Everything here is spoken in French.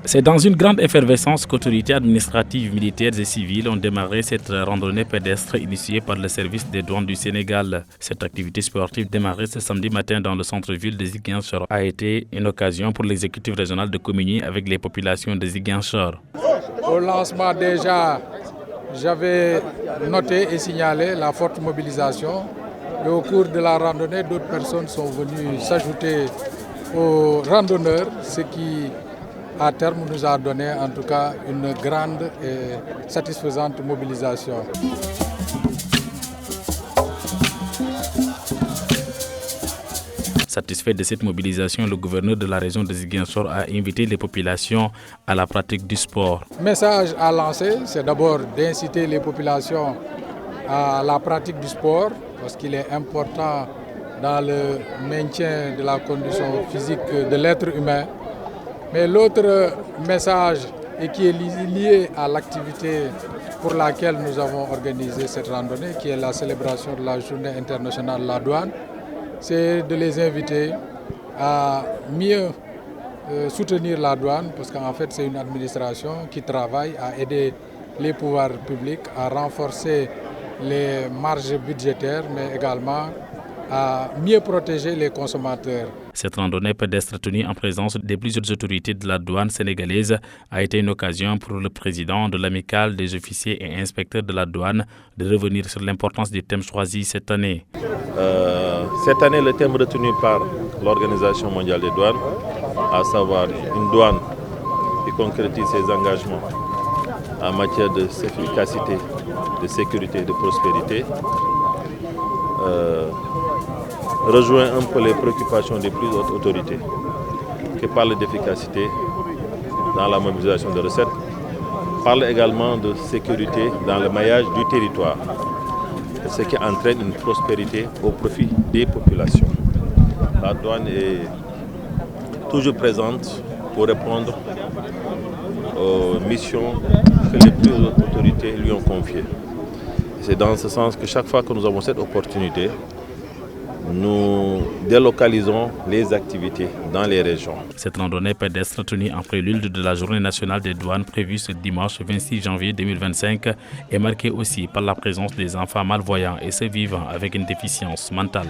C'est dans une grande effervescence qu'autorités administratives, militaires et civiles ont démarré cette randonnée pédestre initiée par le service des douanes du Sénégal. Cette activité sportive démarrée ce samedi matin dans le centre-ville de Ziguinchor a été une occasion pour l'exécutif régional de communier avec les populations de Ziguinchor. Au lancement déjà, j'avais noté et signalé la forte mobilisation. Et au cours de la randonnée, d'autres personnes sont venues s'ajouter aux randonneurs, ce qui à terme nous a donné en tout cas une grande et satisfaisante mobilisation. Satisfait de cette mobilisation, le gouverneur de la région de Ziguinchor a invité les populations à la pratique du sport. Le message à lancer, c'est d'abord d'inciter les populations à la pratique du sport parce qu'il est important dans le maintien de la condition physique de l'être humain. Mais l'autre message et qui est lié à l'activité pour laquelle nous avons organisé cette randonnée, qui est la célébration de la Journée internationale de la douane, c'est de les inviter à mieux soutenir la douane, parce qu'en fait c'est une administration qui travaille à aider les pouvoirs publics à renforcer les marges budgétaires, mais également à mieux protéger les consommateurs. Cette randonnée pédestre tenue en présence de plusieurs autorités de la douane sénégalaise a été une occasion pour le président de l'amicale des officiers et inspecteurs de la douane de revenir sur l'importance du thème choisi cette année. Cette année, le thème retenu par l'Organisation mondiale des douanes, à savoir une douane qui concrétise ses engagements en matière d'efficacité, de sécurité et de prospérité, rejoint un peu les préoccupations des plus hautes autorités qui parlent d'efficacité dans la mobilisation de recettes, parlent également de sécurité dans le maillage du territoire, ce qui entraîne une prospérité au profit des populations. La douane est toujours présente pour répondre aux missions que les plus hautes autorités lui ont confiées. C'est dans ce sens que chaque fois que nous avons cette opportunité, nous délocalisons les activités dans les régions. Cette randonnée pédestre tenue en prélude de la Journée nationale des douanes prévue ce dimanche 26 janvier 2025 est marquée aussi par la présence des enfants malvoyants et ceux vivant avec une déficience mentale.